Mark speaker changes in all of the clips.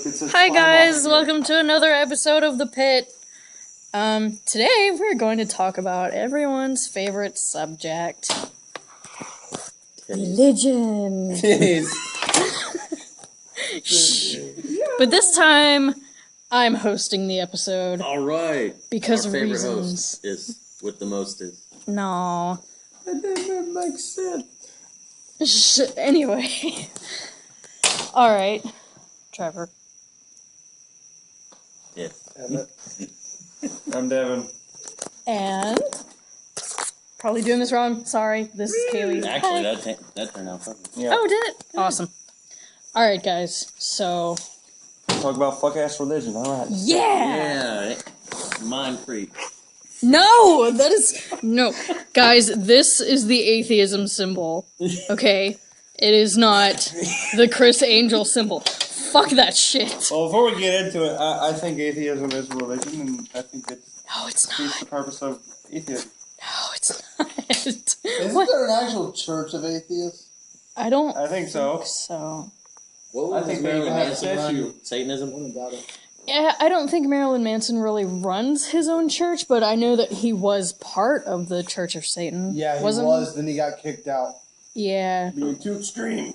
Speaker 1: Hi guys, welcome to another episode of The Pit. Today we're going to talk about everyone's favorite subject. Religion. But this time, I'm hosting the episode.
Speaker 2: Alright.
Speaker 1: Because
Speaker 2: Our
Speaker 1: of
Speaker 2: favorite
Speaker 1: reasons.
Speaker 2: host is with the mostest.
Speaker 1: No.
Speaker 2: That doesn't make sense.
Speaker 1: Anyway. Alright. Trevor.
Speaker 2: Yes.
Speaker 3: I'm Devin.
Speaker 1: And... probably doing this wrong. Sorry. This is Kayleigh.
Speaker 2: Actually,
Speaker 1: Hi.
Speaker 2: that turned out perfect.
Speaker 3: Yeah.
Speaker 1: Oh, did it? Awesome. Alright, guys. So...
Speaker 3: Talk about fuck-ass religion, alright.
Speaker 1: Yeah!
Speaker 2: Yeah. Mind freak.
Speaker 1: No! That is... No. Guys, this is the atheism symbol. Okay? It is not the Chris Angel symbol. Fuck that shit.
Speaker 3: Well, before we get into it, I think atheism is a religion, and I think it
Speaker 1: No, it's
Speaker 3: defeats
Speaker 1: not.
Speaker 3: the purpose of atheism.
Speaker 1: No, it's not.
Speaker 4: Isn't
Speaker 1: What?
Speaker 4: there an actual church of atheists?
Speaker 1: I don't
Speaker 3: I think so.
Speaker 1: think so.
Speaker 2: What
Speaker 3: I
Speaker 2: was
Speaker 3: think
Speaker 2: Marilyn
Speaker 3: they have
Speaker 2: Manson
Speaker 3: statue.
Speaker 2: run? Satanism?
Speaker 4: I don't doubt it.
Speaker 1: Yeah, I don't think Marilyn Manson really runs his own church, but I know that he was part of the Church of Satan.
Speaker 4: Yeah, he
Speaker 1: wasn't
Speaker 4: was. Then he got kicked out.
Speaker 1: Yeah.
Speaker 3: Being too extreme.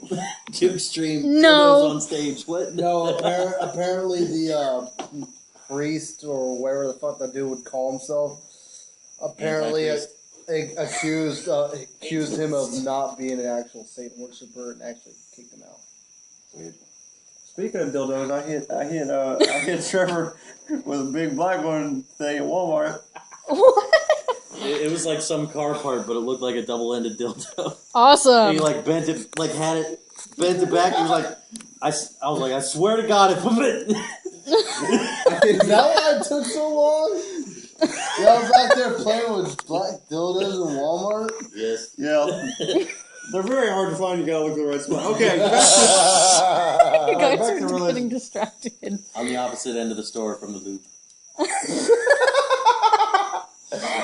Speaker 2: Too extreme.
Speaker 1: No.
Speaker 2: Turtles on stage. What?
Speaker 4: No, apparently the priest or whatever the fuck that dude would call himself, apparently accused him of not being an actual Satan worshiper and actually kicked him out.
Speaker 2: Weird.
Speaker 3: Speaking of dildos, I hit Trevor with a big black one thing at Walmart.
Speaker 1: What?
Speaker 2: It was like some car part, but it looked like a double-ended dildo.
Speaker 1: Awesome.
Speaker 2: He like bent it, like had it, bent it back. He was like, I was like, I swear to God, if I'm
Speaker 4: Is that why it took so long? Y'all back there playing with black dildos in Walmart?
Speaker 2: Yes.
Speaker 3: Yeah. They're very hard to find. You gotta look at the right spot. Okay.
Speaker 1: You guys
Speaker 3: back
Speaker 1: are
Speaker 3: to
Speaker 1: getting
Speaker 3: religion.
Speaker 1: distracted.
Speaker 2: On the opposite end of the store from the loop.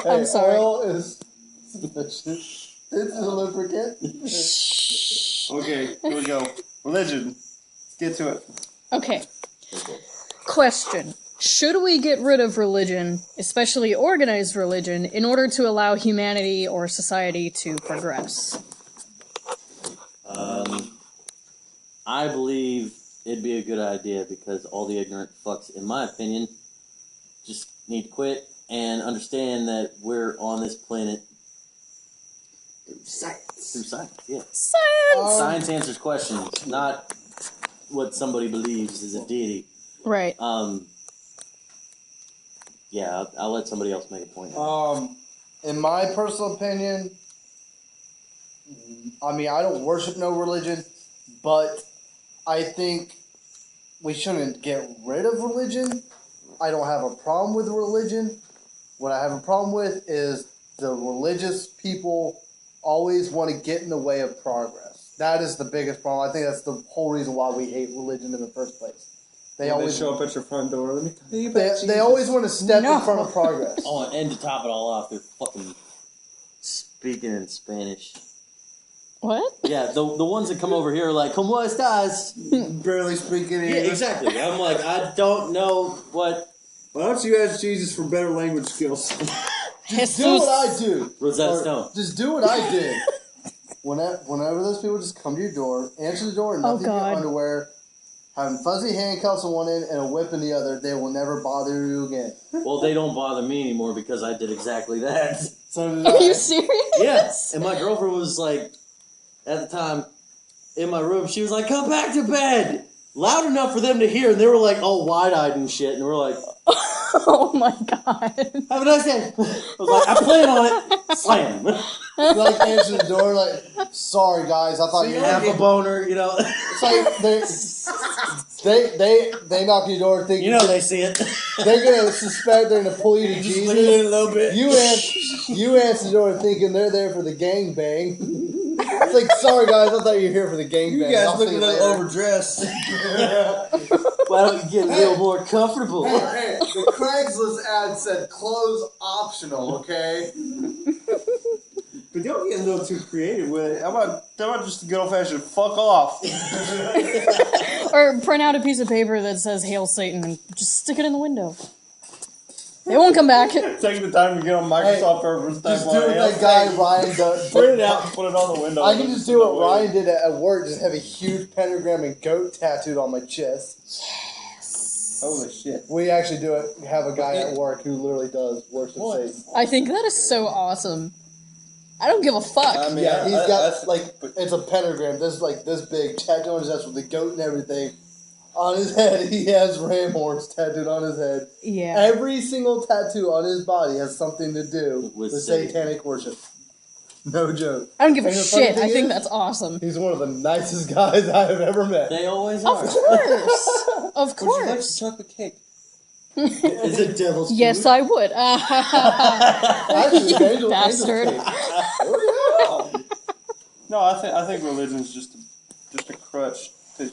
Speaker 1: I'm sorry.
Speaker 4: Oil is sufficient. It's a lubricant.
Speaker 3: Okay, here we go. Religion. Let's get to it.
Speaker 1: Okay. Question. Should we get rid of religion, especially organized religion, in order to allow humanity or society to progress?
Speaker 2: I believe it'd be a good idea because all the ignorant fucks, in my opinion, just need to quit and understand that we're on this planet through science, yeah.
Speaker 1: Science!
Speaker 2: Science answers questions, not what somebody believes is a deity.
Speaker 1: Right.
Speaker 2: Yeah, I'll let somebody else make a point.
Speaker 4: In my personal opinion, I mean, I don't worship no religion, but I think we shouldn't get rid of religion. I don't have a problem with religion. What I have a problem with is the religious people always want to get in the way of progress. That is the biggest problem. I think that's the whole reason why we hate religion in the first place. They always
Speaker 3: show up at your front door. Let me tell you about
Speaker 4: they always want to step
Speaker 1: No.
Speaker 4: in front of progress.
Speaker 2: Oh, and to top it all off, they're fucking speaking in Spanish.
Speaker 1: What?
Speaker 2: Yeah, the ones that come over here are like, ¿Cómo estás?
Speaker 3: barely speaking
Speaker 2: Yeah,
Speaker 3: English.
Speaker 2: exactly. I'm like, I don't know what
Speaker 3: Why don't you ask Jesus for better language skills?
Speaker 4: Just do what I do.
Speaker 2: Rosetta
Speaker 4: Or
Speaker 2: Stone.
Speaker 4: Just do what I did. Whenever those people just come to your door, answer the door, and nothing in your
Speaker 1: God.
Speaker 4: underwear, having fuzzy handcuffs on one end and a whip in the other, they will never bother you again.
Speaker 2: Well, they don't bother me anymore because I did exactly that.
Speaker 4: So did
Speaker 1: Are
Speaker 4: I.
Speaker 1: you serious?
Speaker 2: Yes. And my girlfriend was like, at the time, in my room, she was like, come back to bed! Loud enough for them to hear, and they were like all wide-eyed and shit, and we're like,
Speaker 1: Oh my god.
Speaker 2: have a nice day! I was like, I plan on it! Slam!
Speaker 4: Like answer the door, like, sorry guys, I thought you
Speaker 2: Half a boner, you know.
Speaker 4: It's like they knock on your door thinking
Speaker 2: You know they see it.
Speaker 4: they're gonna suspect they're gonna pull you to
Speaker 2: Just lean in
Speaker 4: Jesus.
Speaker 2: a little bit.
Speaker 4: You answer the door thinking they're there for the gangbang. It's like, sorry guys, I thought you were here for the gangbang. I'll see you later.
Speaker 3: overdressed.
Speaker 2: Why don't you get a little more comfortable?
Speaker 4: Hey, the Craigslist ad said clothes optional, okay?
Speaker 3: But But don't get a little too creative with it. How about just a good old-fashioned fuck off?
Speaker 1: Or print out a piece of paper that says "Hail Satan" and just stick it in the window. They won't come back.
Speaker 3: Taking the time to get on Microsoft Paper and stuff.
Speaker 4: Just do what that guy Ryan does.
Speaker 3: Print it out and put it on the window.
Speaker 4: I can just do what Ryan did at work. Just have a huge pentagram and goat tattooed on my chest.
Speaker 3: Holy shit.
Speaker 4: We actually do it. Have a guy at work who literally does worship Satan.
Speaker 1: I think that is so awesome. I don't give a fuck.
Speaker 3: I mean,
Speaker 4: Yeah, he's got it's a pentagram. This big tattooed on his chest with the goat and everything. On his head, he has ram horns tattooed on his head.
Speaker 1: Yeah.
Speaker 4: Every single tattoo on his body has something to do
Speaker 2: With
Speaker 4: with
Speaker 2: Satan.
Speaker 4: satanic worship. No joke.
Speaker 1: I don't give a
Speaker 4: And the funny
Speaker 1: shit.
Speaker 4: thing
Speaker 1: I think
Speaker 4: is,
Speaker 1: that's awesome.
Speaker 4: he's one of the nicest guys I have ever met.
Speaker 2: They always
Speaker 1: Of
Speaker 2: are.
Speaker 1: course. Of
Speaker 3: Would you like
Speaker 1: course.
Speaker 3: some chocolate cake? Is it devil's food?
Speaker 1: Yes, I would.
Speaker 4: Actually, angel
Speaker 1: Bastard.
Speaker 4: cake.
Speaker 3: No, I think religion's just a crutch to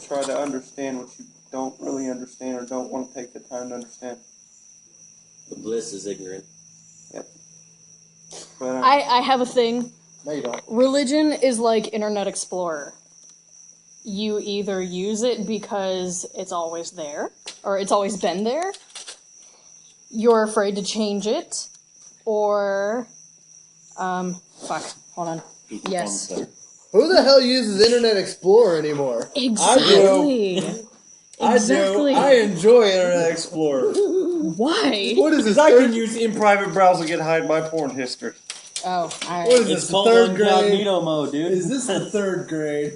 Speaker 3: try to understand what you don't really understand or don't want to take the time to understand.
Speaker 2: The bliss is ignorant.
Speaker 3: Yep. But,
Speaker 1: I have a thing.
Speaker 4: No, you don't.
Speaker 1: Religion is like Internet Explorer. You either use it because it's always there, or it's always been there. You're afraid to change it, or fuck. Hold on. Yes.
Speaker 4: Who the hell uses Internet Explorer anymore?
Speaker 1: Exactly. Exactly.
Speaker 3: I enjoy Internet Explorer.
Speaker 1: Why?
Speaker 4: What is this?
Speaker 3: Because I can use in private browser to hide my porn history.
Speaker 1: Oh, alright.
Speaker 4: What is
Speaker 2: It's
Speaker 4: this?
Speaker 2: called
Speaker 4: Third grade?
Speaker 2: incognito mode, dude.
Speaker 4: Is this the third grade?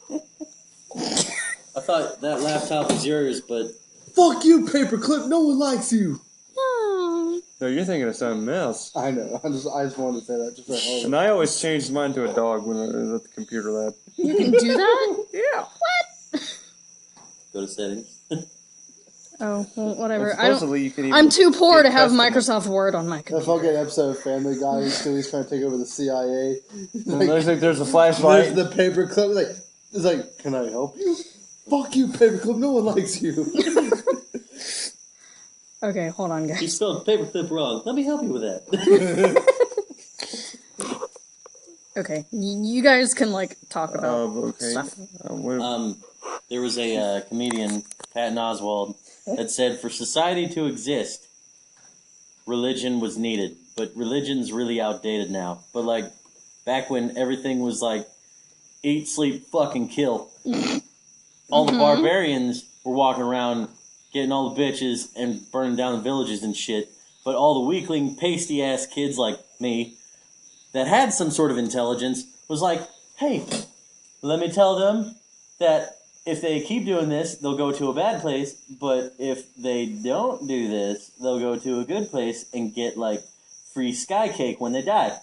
Speaker 2: I thought that laptop was yours, but
Speaker 4: Fuck you, paperclip. No one likes you.
Speaker 1: Oh.
Speaker 3: No, you're thinking of something else.
Speaker 4: I know. I just wanted to say that. Just right.
Speaker 3: And I always changed mine to a dog when I was at the computer lab.
Speaker 1: You can do that?
Speaker 3: Yeah.
Speaker 2: go to settings.
Speaker 1: Oh, well, whatever.
Speaker 3: Supposedly you can even
Speaker 1: I'm too poor to have
Speaker 3: custom.
Speaker 1: Microsoft Word on my
Speaker 4: That
Speaker 1: computer.
Speaker 4: fucking episode of Family Guy, he's trying to take over the CIA.
Speaker 3: There's a flashlight.
Speaker 4: There's the paperclip. It's like, can I help you? Fuck you, paperclip. No one likes you.
Speaker 1: Okay, hold on,
Speaker 2: You
Speaker 1: guys.
Speaker 2: spelled paperclip wrong. Let me help you with that.
Speaker 1: Okay, you guys can, talk about
Speaker 3: Okay.
Speaker 1: stuff.
Speaker 2: There was a comedian, Patton Oswalt, that said for society to exist, religion was needed. But religion's really outdated now. But, back when everything was, eat, sleep, fucking kill, all the barbarians were walking around getting all the bitches and burning down the villages and shit. But all the weakling, pasty-ass kids like me that had some sort of intelligence was like, hey, let me tell them that if they keep doing this, they'll go to a bad place, but if they don't do this, they'll go to a good place and get, free sky cake when they die.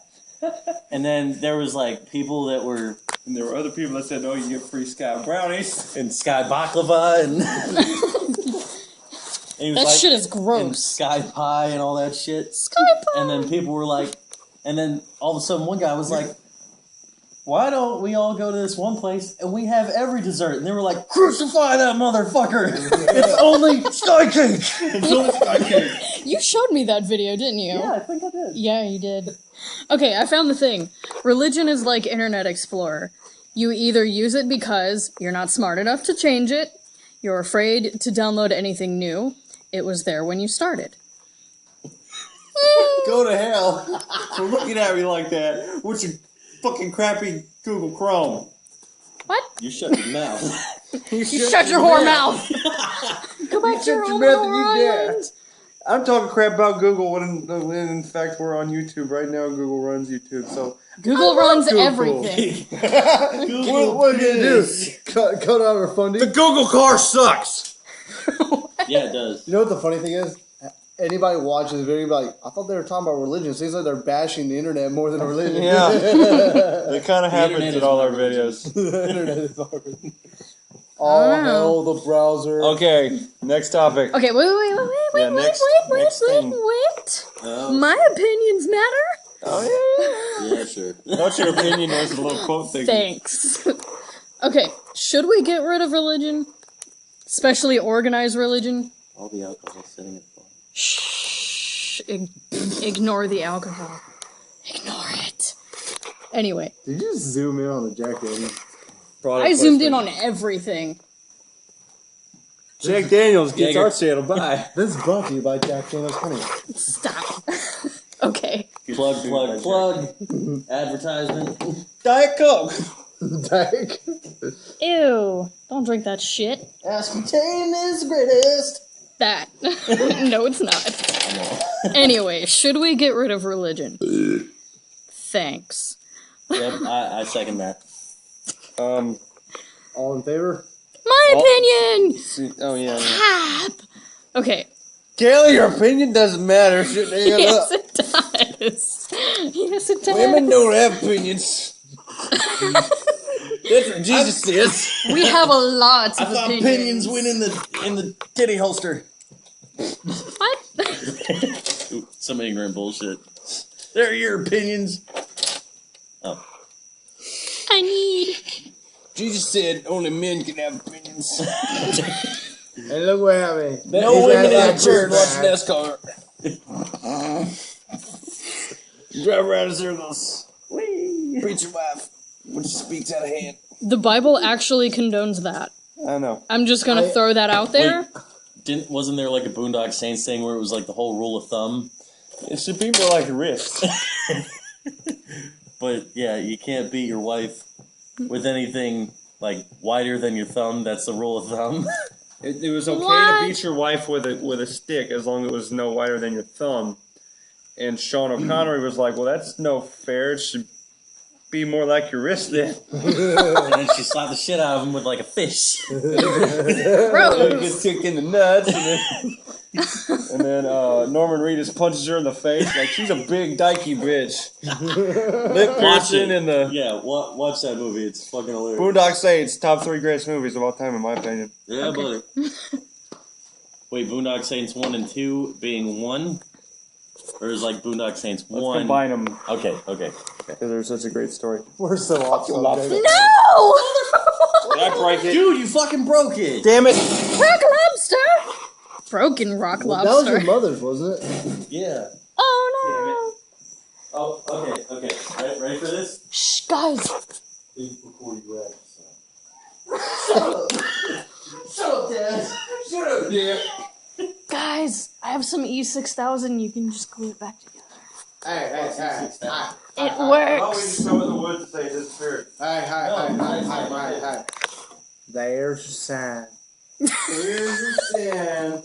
Speaker 2: And then there was, people that were...
Speaker 3: And there were other people that said, no, you get free sky brownies.
Speaker 2: And sky baklava, and... and he was
Speaker 1: That shit is
Speaker 2: and
Speaker 1: gross.
Speaker 2: sky pie and all that shit.
Speaker 1: Sky pie!
Speaker 2: And then people were like... And then all of a sudden one guy was like, why don't we all go to this one place and we have every dessert? And they were like, crucify that motherfucker! It's only sky cake!
Speaker 3: It's only sky cake.
Speaker 1: You showed me that video, didn't you?
Speaker 2: Yeah, I think I did.
Speaker 1: Yeah, you did. Okay, I found the thing. Religion is like Internet Explorer. You either use it because you're not smart enough to change it, you're afraid to download anything new, it was there when you started.
Speaker 3: Go to hell for looking at me like that. What's your fucking crappy Google Chrome?
Speaker 1: What?
Speaker 2: You shut your mouth.
Speaker 1: You shut your whore mouth! Go back to your
Speaker 3: shut
Speaker 1: own
Speaker 3: your mouth
Speaker 1: whore
Speaker 3: and you dare.
Speaker 1: island!
Speaker 3: I'm talking crap about Google when in fact we're on YouTube right now. Google runs YouTube, so
Speaker 1: Google runs
Speaker 3: Google.
Speaker 1: everything.
Speaker 4: What are you gonna do? Cut out our funding?
Speaker 3: the Google car sucks.
Speaker 2: Yeah, it does.
Speaker 4: You know what the funny thing is? Anybody watches the video, be like, I thought they were talking about religion. It seems like they're bashing the internet more than religion.
Speaker 3: Yeah. That kind of happens
Speaker 2: internet
Speaker 3: in
Speaker 2: is
Speaker 3: all
Speaker 2: my
Speaker 3: our
Speaker 2: religion.
Speaker 3: videos.
Speaker 4: The internet is already. Oh,
Speaker 1: don't know.
Speaker 4: hell, the browser.
Speaker 3: Okay, next topic.
Speaker 1: Okay,
Speaker 3: Yeah, next thing.
Speaker 1: wait.
Speaker 2: Oh,
Speaker 1: My opinions matter?
Speaker 3: Oh
Speaker 2: yeah, sure.
Speaker 3: What's your opinion? There's a little quote thing.
Speaker 1: Thanks. Okay, should we get rid of religion? Especially organized religion?
Speaker 2: All the alcohol setting it fun.
Speaker 1: Shh. Ignore the alcohol. Ignore it. Anyway,
Speaker 4: Did you zoom in on the Jack Daniels?
Speaker 5: Product
Speaker 1: I zoomed in
Speaker 5: placement.
Speaker 1: on everything.
Speaker 5: Jack Daniels gets
Speaker 2: Jaeger.
Speaker 5: our channel. Bye.
Speaker 4: This is brought to you by Jack Daniels Honey.
Speaker 1: Stop. Okay.
Speaker 2: Plug. Advertisement.
Speaker 5: Diet Coke.
Speaker 4: Dick.
Speaker 1: Ew. Don't drink that shit.
Speaker 4: Aspartame is greatest.
Speaker 1: That. No, it's not. Anyway, should we get rid of religion? Thanks.
Speaker 2: Yep, I second that.
Speaker 4: All in favor?
Speaker 1: My opinion!
Speaker 5: Oh yeah.
Speaker 1: Cap! Okay.
Speaker 5: Kayleigh, your opinion doesn't matter. Shut the hell
Speaker 1: Yes,
Speaker 5: up.
Speaker 1: it does. Yes, it does.
Speaker 5: Women don't have opinions. That's what Jesus says.
Speaker 1: We have a lot
Speaker 2: I
Speaker 1: of
Speaker 2: thought
Speaker 1: opinions.
Speaker 2: opinions win in the titty holster.
Speaker 1: What?
Speaker 2: Ooh, some ignorant bullshit. They're your opinions. Oh.
Speaker 1: I need.
Speaker 5: Jesus said only men can have opinions.
Speaker 4: And look what happened.
Speaker 5: No women in the
Speaker 4: that
Speaker 5: church
Speaker 4: back.
Speaker 5: watch NASCAR. Drive around in circles. Preacher wife, when she speaks out of hand.
Speaker 1: The Bible actually condones that.
Speaker 3: I know.
Speaker 1: I'm just gonna throw that out there.
Speaker 2: Wasn't there like a Boondock Saints thing where it was like the whole rule of thumb?
Speaker 3: It should be more like wrist.
Speaker 2: But yeah, you can't beat your wife with anything like wider than your thumb. That's the rule of thumb.
Speaker 3: It was okay
Speaker 1: What?
Speaker 3: to beat your wife with a stick as long as it was no wider than your thumb. And Sean O'Connery was like, "Well, that's no fair. It should be more like your wrist then."
Speaker 2: And then she slapped the shit out of him with like a fish.
Speaker 3: It gets kicked in the nuts, and then Norman Reedus punches her in the face like she's a big dykey bitch. Lip piercing in the
Speaker 2: Yeah, watch that movie. It's fucking hilarious.
Speaker 3: Boondock Saints, top 3 greatest movies of all time in my opinion.
Speaker 2: Yeah, buddy. Wait, Boondock Saints 1 and 2 being 1? Or is like Boondock Saints 1?
Speaker 3: Let's combine them
Speaker 2: Okay.
Speaker 3: because they're such a great story.
Speaker 4: We're so off subject.
Speaker 1: No!
Speaker 3: Did I break it?
Speaker 2: Dude, you fucking broke it!
Speaker 3: Damn it!
Speaker 1: Rock lobster! Broken rock
Speaker 4: That was
Speaker 1: lobster.
Speaker 4: your mother's, wasn't it?
Speaker 2: Yeah.
Speaker 1: Oh
Speaker 2: Oh, okay. Ready for this?
Speaker 1: no! Shh, guys.
Speaker 2: Before you
Speaker 4: Shut up, Dad. Shut up, Dad.
Speaker 1: Guys, I have some E6000. You can just glue it back together.
Speaker 4: Hey.
Speaker 1: It works.
Speaker 3: Some of the wood to say disappeared.
Speaker 4: Hey. There's your sign. There's your sign.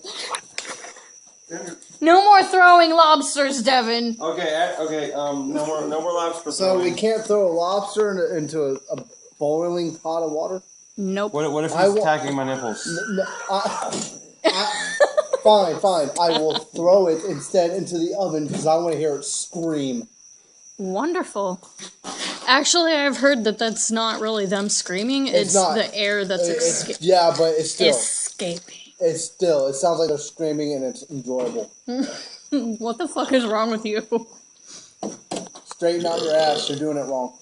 Speaker 1: No more throwing lobsters, Devin.
Speaker 3: Okay. No more lobster.
Speaker 4: So we can't throw a lobster into a boiling pot of water?
Speaker 1: Nope.
Speaker 3: What if
Speaker 4: I
Speaker 3: he's
Speaker 4: will-
Speaker 3: attacking my nipples?
Speaker 4: No, fine. I will throw it instead into the oven because I want to hear it scream.
Speaker 1: Wonderful. Actually, I've heard that that's not really them screaming. It's
Speaker 4: not.
Speaker 1: the air that's
Speaker 4: Yeah, but it's still.
Speaker 1: escaping.
Speaker 4: It sounds like they're screaming and it's enjoyable.
Speaker 1: What the fuck is wrong with you?
Speaker 4: Straighten out your ass. You're doing it wrong.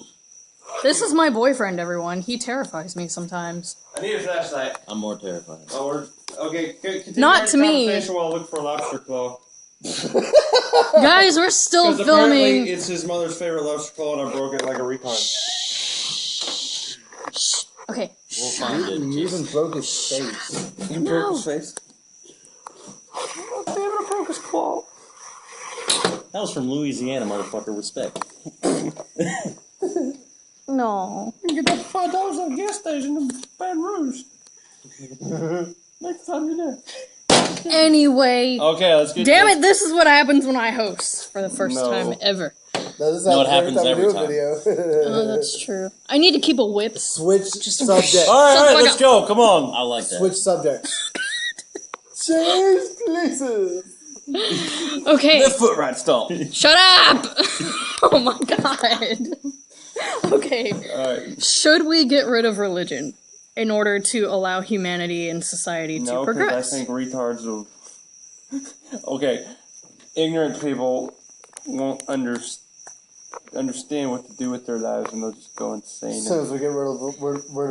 Speaker 1: This is my boyfriend, everyone. He terrifies me sometimes.
Speaker 3: I need a flashlight.
Speaker 2: I'm more terrified.
Speaker 3: Okay. Continue
Speaker 1: Not
Speaker 3: our
Speaker 1: to me.
Speaker 3: conversation while I look for a lobster claw.
Speaker 1: Guys, we're still
Speaker 3: 'Cause apparently
Speaker 1: filming.
Speaker 3: it's his mother's favorite lobster claw, and I broke it like a retard.
Speaker 1: Okay.
Speaker 2: We'll find it.
Speaker 4: You even broke his face.
Speaker 3: You
Speaker 1: No.
Speaker 3: broke his face. Oh, damn it! I broke his claw.
Speaker 2: That was from Louisiana, motherfucker. Respect.
Speaker 1: No.
Speaker 3: You can get that for $5 at a gas station in Baton Rouge. Next time you're there.
Speaker 1: Anyway.
Speaker 3: Okay, let's get.
Speaker 1: Damn it, this is what happens when I host for the first
Speaker 3: No.
Speaker 1: time ever.
Speaker 4: No, this
Speaker 2: No, it
Speaker 4: happens
Speaker 2: happens
Speaker 4: every
Speaker 2: every
Speaker 4: time we
Speaker 2: time.
Speaker 4: do a video.
Speaker 1: Oh, that's true. I need to keep a whip.
Speaker 4: Switch subject.
Speaker 2: All
Speaker 1: Shut the
Speaker 2: right,
Speaker 1: fuck
Speaker 2: let's
Speaker 1: up.
Speaker 2: go. Come on. I like that.
Speaker 4: Switch subject. Change places.
Speaker 1: Okay.
Speaker 3: The foot right stomp.
Speaker 1: Shut up! Oh my god. Okay.
Speaker 3: Alright.
Speaker 1: Should we get rid of religion in order to allow humanity and society to
Speaker 3: No, because
Speaker 1: progress?
Speaker 3: I think retards will. Okay, ignorant people won't understand what to do with their lives, and they'll just go insane.
Speaker 4: As soon as we get rid of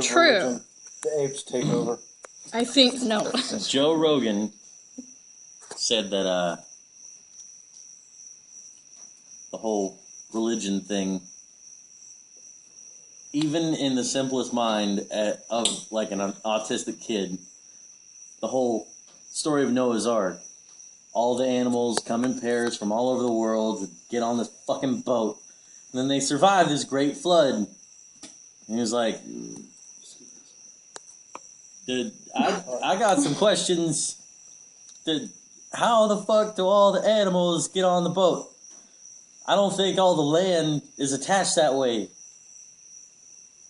Speaker 1: True.
Speaker 4: religion, the apes take over.
Speaker 1: I think no.
Speaker 2: Joe Rogan said that the whole religion thing even in the simplest mind of like an autistic kid, the whole story of Noah's Ark, all the animals come in pairs from all over the world to get on this fucking boat, and then they survive this great flood. And he was like, dude, I got some questions. How the fuck do all the animals get on the boat? I don't think all the land is attached that way.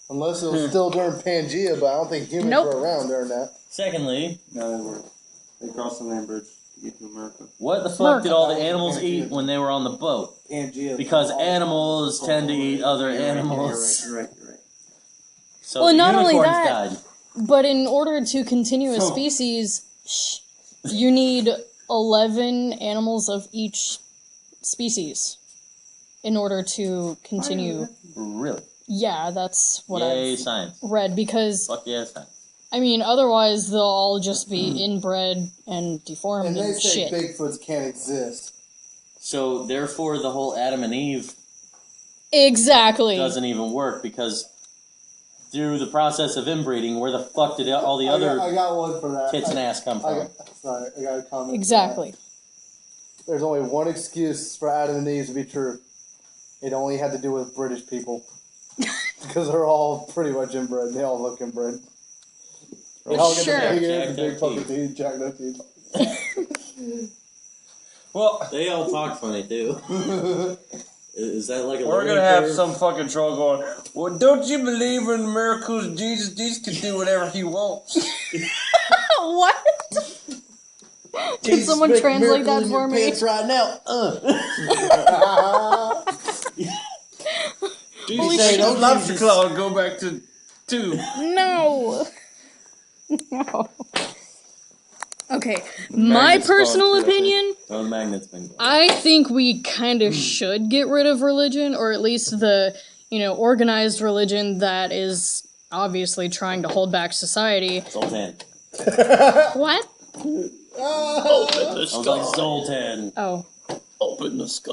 Speaker 4: Unless it was still during Pangea, but I don't think humans were around during that.
Speaker 2: Secondly,
Speaker 3: No, they weren't. They crossed the land bridge to get to America.
Speaker 2: what the fuck did all the animals eat when they were on the boat?
Speaker 5: Pangea.
Speaker 2: Because animals tend to eat other animals.
Speaker 5: You're right.
Speaker 2: So
Speaker 1: Well,
Speaker 2: the
Speaker 1: not only
Speaker 2: unicorns
Speaker 1: that-
Speaker 2: died.
Speaker 1: But in order to continue a species, you need 11 animals of each species in order to continue.
Speaker 2: Really?
Speaker 1: Yeah, that's what
Speaker 2: Yay,
Speaker 1: I've
Speaker 2: science.
Speaker 1: read, because,
Speaker 2: Fuck yeah, science.
Speaker 1: I mean, otherwise they'll all just be inbred and deformed
Speaker 4: And
Speaker 1: and,
Speaker 4: they say
Speaker 1: shit.
Speaker 4: Bigfoots can't exist.
Speaker 2: So therefore, the whole Adam and Eve
Speaker 1: Exactly.
Speaker 2: doesn't even work because through the process of inbreeding, where the fuck did all the other
Speaker 4: I got one for that.
Speaker 2: tits and ass come from?
Speaker 4: Sorry, I got a comment.
Speaker 1: Exactly.
Speaker 4: There's only one excuse for Adam and Eve to be true. It only had to do with British people. Because they're all pretty much inbred. They all look inbred. They all get
Speaker 1: Sure.
Speaker 4: the big ears, the
Speaker 2: Jacked
Speaker 4: big
Speaker 2: up
Speaker 4: fucking
Speaker 2: teeth.
Speaker 4: teeth, jacked up teeth.
Speaker 3: Well,
Speaker 2: They all talk funny too. Is that like a
Speaker 3: we're
Speaker 2: learning
Speaker 3: gonna have
Speaker 2: curve?
Speaker 3: some fucking troll going, well, don't you believe in the miracles of Jesus? Jesus can do whatever he wants.
Speaker 1: What? Can someone
Speaker 4: make
Speaker 1: translate that
Speaker 4: miracle
Speaker 1: for
Speaker 4: in
Speaker 1: me?
Speaker 4: your pants right now.
Speaker 3: Jesus
Speaker 1: Holy
Speaker 3: said,
Speaker 1: shit.
Speaker 3: "Don't lobster claw and go back to 2.
Speaker 1: No. No. Okay, my
Speaker 3: magnet's
Speaker 1: personal
Speaker 3: gone too, I think.
Speaker 1: opinion,
Speaker 2: Oh, the magnet's been gone.
Speaker 1: I think we kind of should get rid of religion, or at least the, organized religion that is obviously trying to hold back society.
Speaker 2: Zoltan.
Speaker 1: What?
Speaker 3: Open the
Speaker 2: I was like Zoltan.
Speaker 1: Oh.
Speaker 3: Open the sky.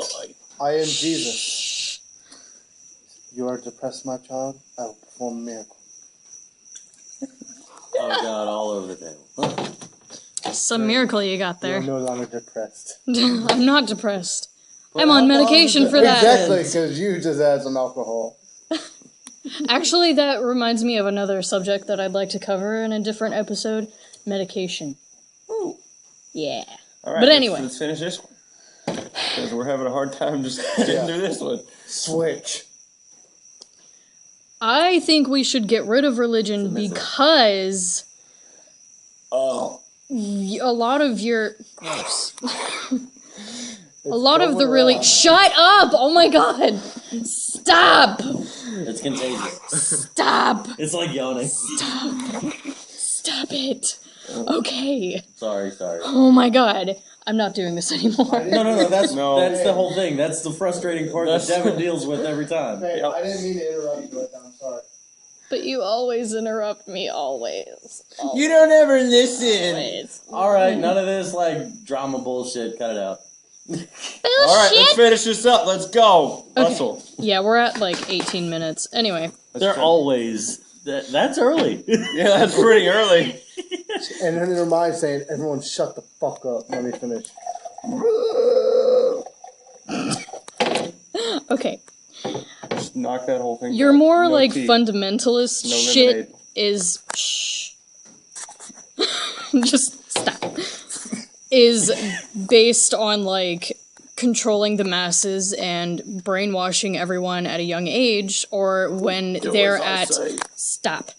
Speaker 4: I am Jesus. You are depressed, my child? I will perform a miracle.
Speaker 2: Oh god, all over the table.
Speaker 1: Some miracle you got
Speaker 4: You are
Speaker 1: there.
Speaker 4: no longer depressed.
Speaker 1: I'm not depressed. I'm on medication for that.
Speaker 4: Exactly, because you just had some alcohol.
Speaker 1: Actually, that reminds me of another subject that I'd like to cover in a different episode. Medication.
Speaker 3: Ooh.
Speaker 1: Yeah.
Speaker 3: All right,
Speaker 1: But anyway.
Speaker 3: let's finish this one. Because we're having a hard time just getting through this one.
Speaker 4: Switch.
Speaker 1: I think we should get rid of religion because
Speaker 3: Oh.
Speaker 1: a lot of your gross. A lot of the really shut up! Oh my god! Stop!
Speaker 2: It's contagious.
Speaker 1: Stop!
Speaker 2: It's like yawning.
Speaker 1: Stop it! Okay.
Speaker 2: Sorry.
Speaker 1: Oh my god. I'm not doing this anymore.
Speaker 2: No, that's
Speaker 3: No.
Speaker 2: that's the whole thing. That's the frustrating part that
Speaker 3: That's-
Speaker 2: Devin deals with every time.
Speaker 4: Hey, I didn't mean to interrupt you, I'm sorry.
Speaker 1: But you always interrupt me, always.
Speaker 3: You don't ever listen.
Speaker 1: Always.
Speaker 2: Alright, none of this like drama bullshit, cut it out.
Speaker 3: All right, let's finish this up. Let's go.
Speaker 1: Okay.
Speaker 3: Hustle.
Speaker 1: Yeah, we're at like 18 minutes. Anyway.
Speaker 2: They're always that's early.
Speaker 3: Yeah, that's pretty early.
Speaker 4: And then in her mind saying, everyone shut the fuck up. Let me finish.
Speaker 1: Okay.
Speaker 3: Just knock that whole thing.
Speaker 1: Your
Speaker 3: back.
Speaker 1: more
Speaker 3: No
Speaker 1: like
Speaker 3: tea.
Speaker 1: fundamentalist
Speaker 3: No
Speaker 1: shit
Speaker 3: lemonade.
Speaker 1: is shh. Just stop. Is based on like controlling the masses and brainwashing everyone at a young age, or when they're at stop. Stop.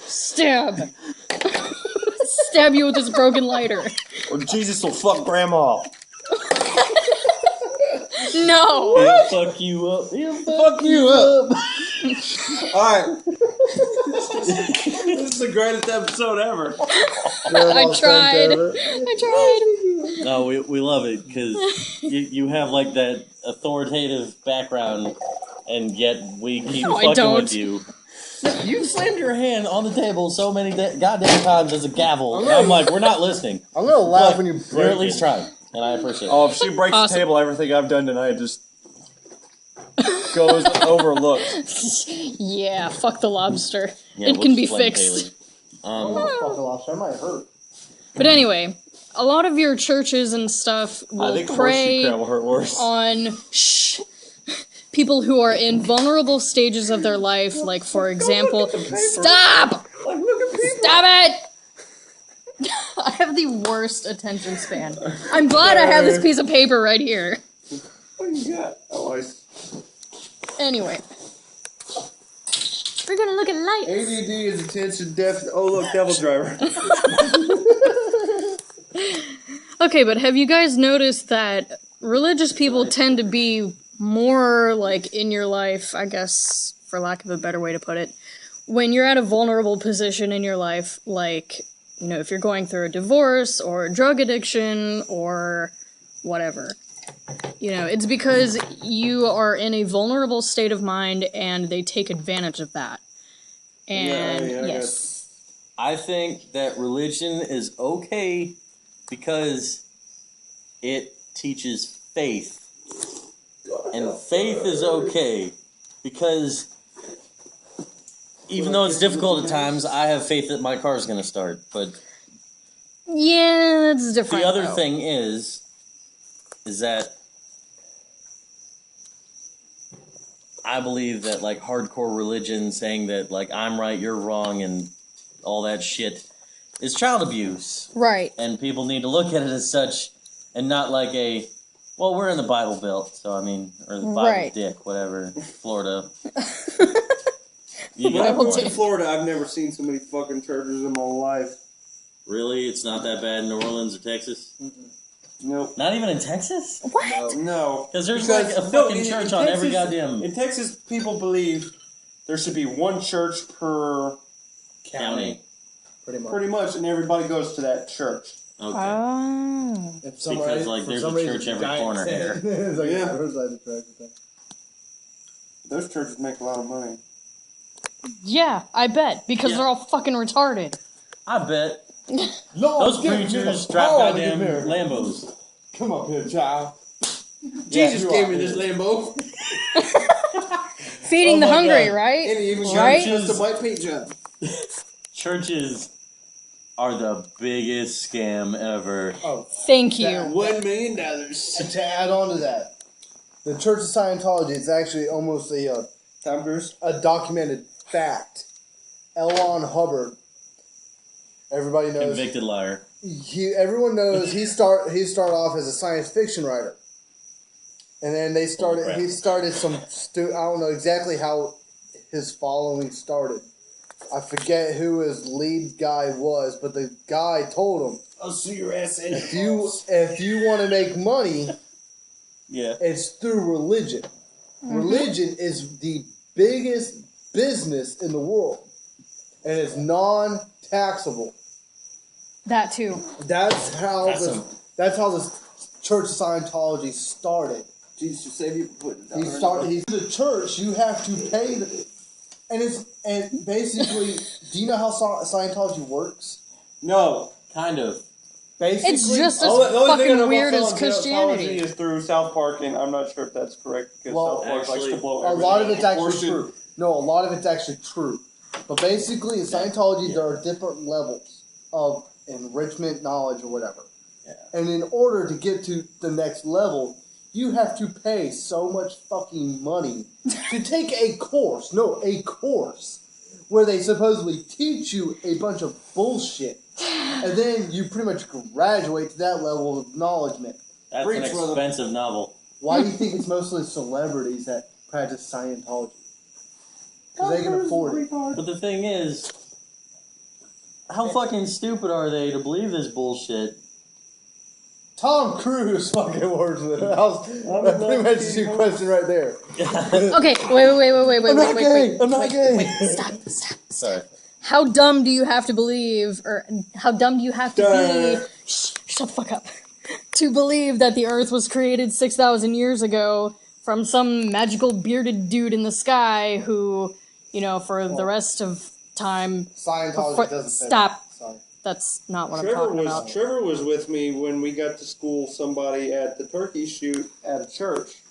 Speaker 1: Stab. Stab you with this broken lighter.
Speaker 3: Or Jesus will fuck grandma.
Speaker 1: No.
Speaker 2: He'll fuck you up. He'll
Speaker 3: Fuck you up. Alright. This is the greatest episode ever.
Speaker 1: I tried. I tried.
Speaker 2: No, we love it because you have like that authoritative background, and yet we keep
Speaker 1: No, I
Speaker 2: fucking
Speaker 1: don't.
Speaker 2: with you. You slammed your hand on the table so many goddamn times as a gavel. And I'm like, we're not listening.
Speaker 4: I'm gonna laugh
Speaker 2: But
Speaker 4: when you break
Speaker 2: you're at least
Speaker 4: it.
Speaker 2: trying, and I appreciate it.
Speaker 3: Oh, if she breaks
Speaker 1: Awesome.
Speaker 3: the table, everything I've done tonight just goes overlooked.
Speaker 1: Yeah, fuck the lobster.
Speaker 2: Yeah,
Speaker 1: it
Speaker 2: we'll
Speaker 1: can be
Speaker 2: explain,
Speaker 1: fixed.
Speaker 2: Kayleigh.
Speaker 4: Fucking lobster, I might hurt.
Speaker 1: But anyway, a lot of your churches and stuff
Speaker 3: I
Speaker 1: will
Speaker 3: think the horseshoe
Speaker 1: prey
Speaker 3: crab will hurt worse.
Speaker 1: on people who are in vulnerable stages of their life, like, for example, stop!
Speaker 3: Like, look at people.
Speaker 1: Stop it! I have the worst attention span. I'm glad I have this piece of paper right here.
Speaker 3: What do you got? Oh,
Speaker 1: Anyway. We're gonna look at lights.
Speaker 3: ADD is attention deficit. Oh, look, Devil Driver.
Speaker 1: Okay, but have you guys noticed that religious people tend to be more, like, in your life, I guess, for lack of a better way to put it, when you're at a vulnerable position in your life, like, you know, if you're going through a divorce or a drug addiction or whatever. You know, it's because you are in a vulnerable state of mind and they take advantage of that. And
Speaker 3: Yeah,
Speaker 1: yes.
Speaker 2: I think that religion is okay because it teaches faith. And faith is okay because even though it's difficult at times, I have faith that my car is going to start. But
Speaker 1: Yeah, that's different.
Speaker 2: the other
Speaker 1: though.
Speaker 2: thing is that I believe that, like, hardcore religion saying that, like, I'm right, you're wrong, and all that shit is child abuse.
Speaker 1: Right.
Speaker 2: And people need to look at it as such and not like a, well, we're in the Bible Belt, so I mean, or the Bible
Speaker 1: Right.
Speaker 2: Dick, whatever, Florida.
Speaker 3: When I moved to Florida, I've never seen so many fucking churches in my life.
Speaker 2: Really? It's not that bad in New Orleans or Texas?
Speaker 3: Nope.
Speaker 2: Not even in Texas?
Speaker 1: What?
Speaker 3: No.
Speaker 2: Because there's like a fucking church on every goddamn
Speaker 3: In Texas, people believe there should be one church per
Speaker 2: county.
Speaker 3: pretty much, and everybody goes to that church.
Speaker 2: Okay.
Speaker 1: Oh.
Speaker 2: Because, like, there's a church every corner here.
Speaker 4: It's like,
Speaker 3: Yeah.
Speaker 4: where's that attraction?
Speaker 3: Those churches make a lot of money.
Speaker 1: Yeah, I bet. Because
Speaker 2: Yeah.
Speaker 1: they're all fucking retarded.
Speaker 2: I bet.
Speaker 4: No,
Speaker 2: Those preachers drive goddamn Lambos.
Speaker 4: Come up here, child.
Speaker 3: Jesus
Speaker 4: you
Speaker 3: gave
Speaker 4: are
Speaker 3: me this Lambo.
Speaker 1: Feeding the
Speaker 2: my
Speaker 1: hungry,
Speaker 2: God.
Speaker 1: right?
Speaker 3: And he even
Speaker 1: Right?
Speaker 3: showed us the white paint job.
Speaker 2: Churches are the biggest scam ever.
Speaker 1: Thank you.
Speaker 3: $1 million.
Speaker 4: And to add on to that, the Church of Scientology is actually almost
Speaker 3: Tom Cruise.
Speaker 4: a documented fact. L. Ron Hubbard, everybody knows.
Speaker 2: Convicted liar.
Speaker 4: Everyone knows he started off as a science fiction writer, and then they started.
Speaker 2: crap.
Speaker 4: He started some. I don't know exactly how his following started. I forget who his lead guy was, but the guy told him,
Speaker 3: I'll see your ass in.
Speaker 4: if you want to make money,
Speaker 2: Yeah.
Speaker 4: it's through religion. Religion is the biggest business in the world, and it's non-taxable.
Speaker 1: That too.
Speaker 4: That's how this Church of Scientology started.
Speaker 3: Jesus saved you for putting it down.
Speaker 4: He's the church. You have to pay and basically, do you know how Scientology works?
Speaker 3: No.
Speaker 2: Kind of.
Speaker 4: Basically,
Speaker 1: It's just as
Speaker 3: The only thing I
Speaker 1: fucking
Speaker 3: know
Speaker 1: weird
Speaker 3: about
Speaker 1: as Christianity.
Speaker 3: Scientology is through South Park, and I'm not sure if that's correct because
Speaker 4: Well,
Speaker 3: South Park likes to blow
Speaker 4: a
Speaker 3: everything
Speaker 4: lot of
Speaker 3: out
Speaker 4: it's actually
Speaker 3: proportion.
Speaker 4: true. No, a lot of it's actually true. But basically, in Scientology, there are different levels of enrichment, knowledge, or whatever.
Speaker 2: Yeah.
Speaker 4: And in order to get to the next level, you have to pay so much fucking money to take a course. No, a course where they supposedly teach you a bunch of bullshit. And then you pretty much graduate to that level of acknowledgement.
Speaker 2: That's
Speaker 3: Preach,
Speaker 2: an
Speaker 3: brother.
Speaker 2: expensive novel.
Speaker 4: Why do you think it's mostly celebrities that practice Scientology? Because they can afford it.
Speaker 2: But the thing is, how fucking stupid are they to believe this bullshit?
Speaker 4: Tom Cruise fucking works with it. That pretty much is your question right there.
Speaker 1: Okay, wait.
Speaker 4: I'm not gay. I'm not gay.
Speaker 1: Stop.
Speaker 2: Sorry.
Speaker 1: How dumb do you have to believe, or how dumb do you have to be? Shut the fuck up. To believe that the Earth was created 6,000 years ago from some magical bearded dude in the sky who, you know, for the rest of time.
Speaker 4: Scientology doesn't say
Speaker 1: Stop.
Speaker 4: that. Sorry.
Speaker 1: That's not what I'm talking about.
Speaker 3: Trevor was with me when we got to school somebody at the turkey shoot at a church.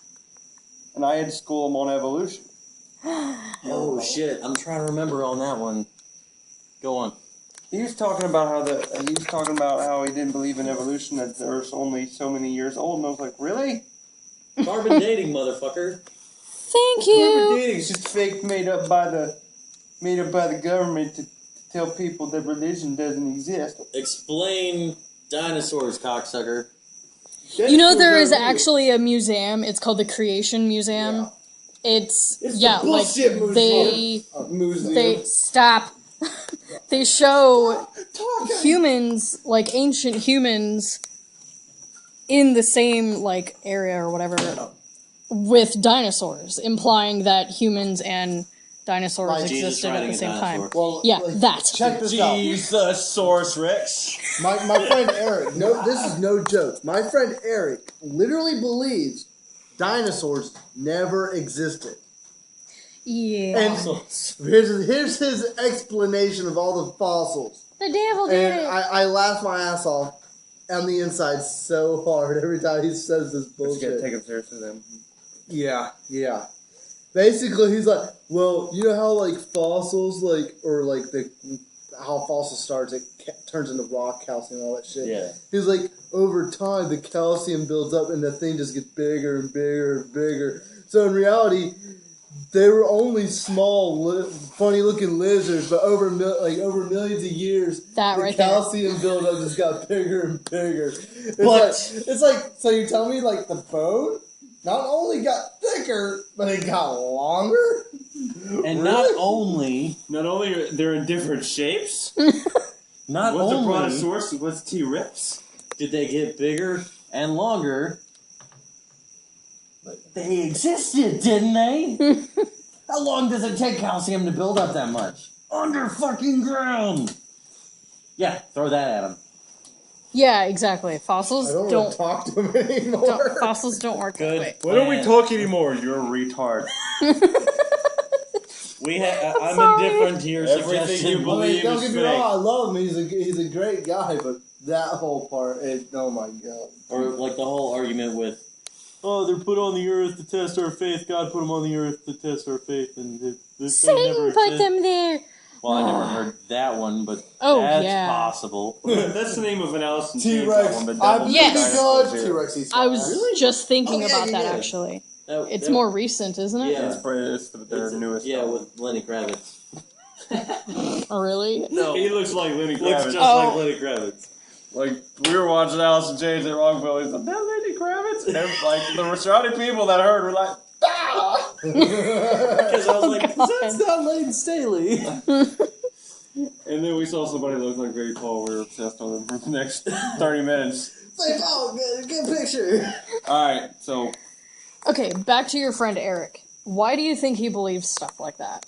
Speaker 3: and I had to school him on evolution.
Speaker 2: Oh shit! I'm trying to remember on that one. Go on.
Speaker 3: He was talking about how he didn't believe in evolution, that the Earth's only so many years old, and I was like, really?
Speaker 2: Carbon dating, motherfucker.
Speaker 1: Thank
Speaker 3: Carbon
Speaker 1: you.
Speaker 3: dating is just fake, made up by the government to tell people that religion doesn't exist.
Speaker 2: Explain dinosaurs, cocksucker.
Speaker 1: You know, there is actually a museum. It's called the Creation Museum.
Speaker 4: Yeah.
Speaker 1: It's
Speaker 5: It's
Speaker 1: yeah,
Speaker 5: the
Speaker 1: like
Speaker 5: bullshit museum.
Speaker 1: they stop. They show humans, like ancient humans, in the same like area or whatever, with dinosaurs, implying that humans and dinosaurs
Speaker 4: Like
Speaker 2: Jesus
Speaker 1: existed at
Speaker 2: riding
Speaker 1: the
Speaker 2: a
Speaker 1: same
Speaker 2: dinosaur.
Speaker 1: time.
Speaker 4: Well,
Speaker 1: Yeah,
Speaker 4: like,
Speaker 1: that.
Speaker 4: Check this out.
Speaker 3: Jesus, Source Rex.
Speaker 4: My friend Eric, this is no joke. My friend Eric literally believes dinosaurs never existed.
Speaker 1: Yeah.
Speaker 4: And here's his explanation of all the fossils.
Speaker 1: The devil did
Speaker 4: And
Speaker 1: it.
Speaker 4: I laugh my ass off on the inside so hard every time he says this
Speaker 3: Let's get
Speaker 4: bullshit.
Speaker 3: take him seriously then.
Speaker 4: Yeah. Basically, he's like, well, you know how like fossils, like or like how fossil starts, it turns into rock calcium and all that shit.
Speaker 2: Yeah.
Speaker 4: He's like, over time, the calcium builds up and the thing just gets bigger and bigger and bigger. So in reality, they were only small, funny-looking lizards, but over millions of years,
Speaker 1: That
Speaker 4: the
Speaker 1: right there.
Speaker 4: calcium buildup just got bigger and bigger.
Speaker 2: But-
Speaker 4: It's like, so you tell me, like, the bone not only got thicker, but it got longer?
Speaker 2: And not only,
Speaker 3: Not only are they're in different shapes.
Speaker 2: not
Speaker 3: What's a
Speaker 2: only
Speaker 3: brontosaurus? What's T-Rex?
Speaker 2: did they get bigger and longer, but they existed, didn't they? How long does it take calcium to build up that much? Under fucking ground. Yeah, throw that at them.
Speaker 1: Yeah, exactly. Fossils
Speaker 4: I don't
Speaker 1: don't,
Speaker 4: want to talk to him anymore.
Speaker 1: fossils don't work that
Speaker 2: Good.
Speaker 1: way.
Speaker 3: Why don't we
Speaker 2: And
Speaker 3: talk anymore? You're a retard.
Speaker 2: I'm
Speaker 1: sorry.
Speaker 2: indifferent to your
Speaker 3: Everything
Speaker 2: suggestion.
Speaker 3: you
Speaker 4: I
Speaker 3: believe
Speaker 4: mean, don't
Speaker 3: is
Speaker 4: get me
Speaker 3: fake.
Speaker 4: wrong, I love him. He's a great guy, but that whole part, oh my god.
Speaker 2: Or like the whole argument with, oh, they're put on the earth to test our faith. God put them on the earth to test our faith, and they never
Speaker 1: Satan put
Speaker 2: exist.
Speaker 1: them there.
Speaker 2: Well, I never heard that one, but
Speaker 1: Oh,
Speaker 2: that's
Speaker 1: yeah.
Speaker 2: possible.
Speaker 3: That's the name of an Alice in Chains
Speaker 4: T-Rex.
Speaker 3: album, but
Speaker 4: I'm
Speaker 3: Devil's
Speaker 1: Yes.
Speaker 3: Dinosaurs
Speaker 4: God,
Speaker 3: here.
Speaker 4: T-Rex eats
Speaker 1: I
Speaker 4: my
Speaker 1: was
Speaker 4: ass.
Speaker 1: just thinking
Speaker 4: Oh, yeah,
Speaker 1: about that,
Speaker 4: yeah.
Speaker 1: actually.
Speaker 2: That-
Speaker 1: It's
Speaker 2: that-
Speaker 1: more recent, isn't it?
Speaker 2: Yeah.
Speaker 3: It's their newest
Speaker 2: Yeah,
Speaker 3: album.
Speaker 2: with Lenny Kravitz.
Speaker 1: Oh, really?
Speaker 2: No,
Speaker 3: He looks like Lenny
Speaker 2: looks
Speaker 3: Kravitz.
Speaker 2: just
Speaker 1: Oh.
Speaker 2: like Lenny Kravitz.
Speaker 3: Like, we were watching Alice in Chains at Rockville. He's like, that Lenny Kravitz? And like, the surrounding people that heard were like, ah!
Speaker 2: Because I was like,
Speaker 1: God.
Speaker 2: that's not Lane Staley.
Speaker 3: And then we saw somebody look like very tall. We were obsessed on them for the next 30 minutes.
Speaker 4: Say, oh, good picture.
Speaker 3: Alright, so,
Speaker 1: Okay, back to your friend Eric. Why do you think he believes stuff like that?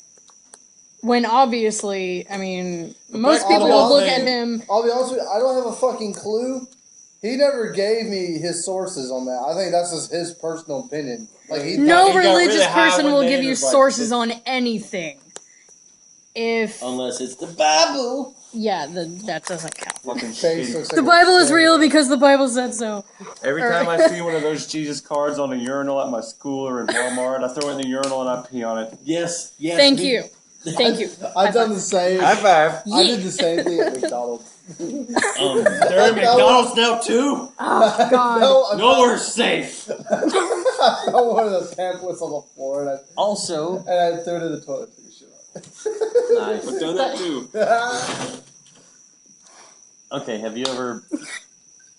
Speaker 1: When obviously, I mean, most
Speaker 4: I'll
Speaker 1: people
Speaker 4: be
Speaker 1: will
Speaker 4: honest
Speaker 1: look
Speaker 4: with
Speaker 1: at
Speaker 4: you.
Speaker 1: him.
Speaker 4: I'll be honest with you, I don't have a fucking clue. He never gave me his sources on that. I think that's just his personal opinion. Like he
Speaker 1: No
Speaker 3: he got
Speaker 1: religious
Speaker 3: really high
Speaker 1: person
Speaker 3: one
Speaker 1: will
Speaker 3: day
Speaker 1: give
Speaker 3: and
Speaker 1: you
Speaker 3: was like,
Speaker 1: sources on anything. If
Speaker 2: Unless it's the Bible.
Speaker 1: yeah, that doesn't count.
Speaker 3: fucking
Speaker 4: face
Speaker 3: shit.
Speaker 4: looks like
Speaker 1: The
Speaker 4: a
Speaker 1: Bible is
Speaker 4: stand.
Speaker 1: real because the Bible said so.
Speaker 3: Every time I see one of those Jesus cards on a urinal at my school or in Walmart, I throw it in the urinal and I pee on it.
Speaker 2: Yes, yes.
Speaker 1: Thank
Speaker 2: me-
Speaker 1: you. Thank you.
Speaker 4: I've done the same.
Speaker 3: High five.
Speaker 4: I did the same thing at McDonald's.
Speaker 2: They're in McDonald's now too.
Speaker 1: Oh God.
Speaker 4: I
Speaker 2: No, we're safe.
Speaker 4: I found one of the pamphlets on the floor and
Speaker 2: Also,
Speaker 4: I threw it in the toilet. Took a shit
Speaker 2: nice.
Speaker 3: I've done that too.
Speaker 4: on it.
Speaker 2: Okay, have you ever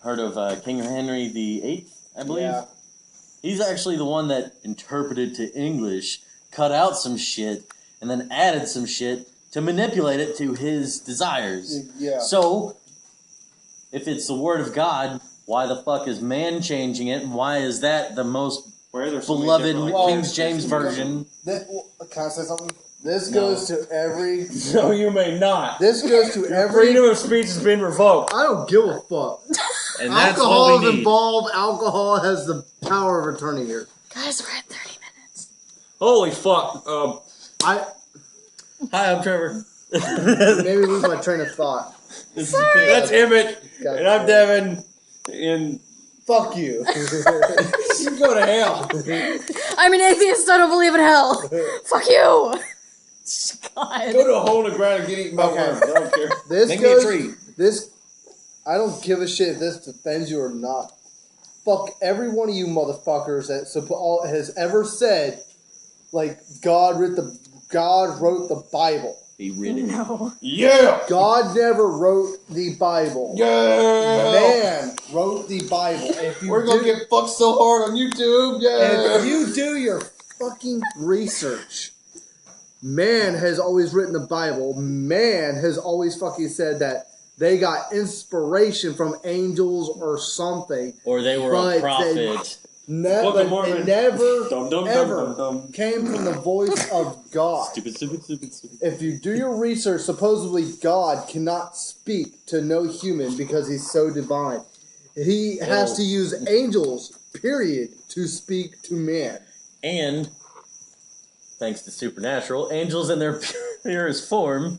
Speaker 2: heard of King Henry VIII? I believe
Speaker 4: Yeah.
Speaker 2: he's actually the one that interpreted to English, cut out some shit, and then added some shit to manipulate it to his desires.
Speaker 4: Yeah.
Speaker 2: So, if it's the word of God, why the fuck is man changing it, and why is that the most
Speaker 3: Why are there so many
Speaker 2: beloved
Speaker 3: different,
Speaker 4: Well,
Speaker 2: King James version?
Speaker 4: Can I say something? This
Speaker 2: No.
Speaker 4: goes to every.
Speaker 3: No, you may not.
Speaker 4: This goes to every.
Speaker 3: Freedom of speech has been revoked.
Speaker 4: I don't give a fuck.
Speaker 2: And that's
Speaker 4: Alcohol
Speaker 2: what we
Speaker 4: is
Speaker 2: need.
Speaker 4: involved. Alcohol has the power of attorney here.
Speaker 1: Guys, we're at 30 minutes.
Speaker 3: Holy fuck.
Speaker 4: I
Speaker 2: Hi, I'm Trevor.
Speaker 4: maybe lose my train of thought.
Speaker 2: This is Pete.
Speaker 3: That's Emmett,
Speaker 4: God
Speaker 3: and I'm Devin, and
Speaker 4: Fuck you.
Speaker 3: You go to hell.
Speaker 1: I'm an atheist. I don't believe in hell. Fuck you. God.
Speaker 3: Go to a hole in the ground and get eaten by
Speaker 4: Okay.
Speaker 3: worms. I don't care.
Speaker 4: This
Speaker 3: Make
Speaker 4: goes,
Speaker 3: me a tree.
Speaker 4: This, I don't give a shit if this offends you or not. Fuck every one of you motherfuckers that has ever said, like, God wrote the Bible.
Speaker 2: Be written.
Speaker 1: No.
Speaker 3: Yeah.
Speaker 4: God never wrote the Bible.
Speaker 3: Yeah.
Speaker 4: Man wrote the Bible. If you
Speaker 3: We're gonna get fucked so hard on YouTube. Yeah.
Speaker 4: If you do your fucking research, man has always written the Bible. Man has always fucking said that they got inspiration from angels or something.
Speaker 2: Or they were
Speaker 4: But
Speaker 2: a prophet.
Speaker 3: Book of
Speaker 4: It
Speaker 3: Mormon.
Speaker 4: never,
Speaker 3: Dum, dum, dum,
Speaker 4: ever
Speaker 3: dum, dum.
Speaker 4: came from the voice of God.
Speaker 2: Stupid.
Speaker 4: If you do your research, supposedly God cannot speak to no human because he's so divine. He has to use angels, period, to speak to man.
Speaker 2: And, thanks to Supernatural, angels in their purest form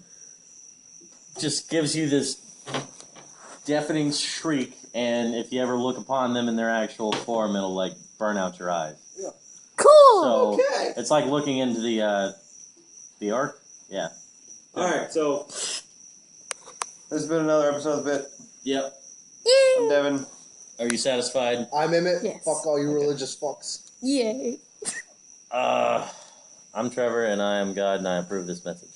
Speaker 2: just gives you this deafening shriek, and if you ever look upon them in their actual form, it'll, like, burn out your eyes.
Speaker 1: Cool.
Speaker 2: So,
Speaker 3: Okay.
Speaker 2: it's like looking into the ark. Yeah.
Speaker 3: Alright, so this has been another episode of Bit.
Speaker 2: Yep.
Speaker 3: I'm Devin.
Speaker 2: Are you satisfied?
Speaker 4: I'm Emmett.
Speaker 1: Yes.
Speaker 4: Fuck all you religious fucks.
Speaker 1: Yay.
Speaker 2: I'm Trevor, and I am God, and I approve this message.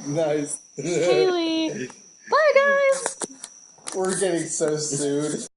Speaker 4: Nice.
Speaker 1: Kayleigh. Bye, guys.
Speaker 4: We're getting so sued.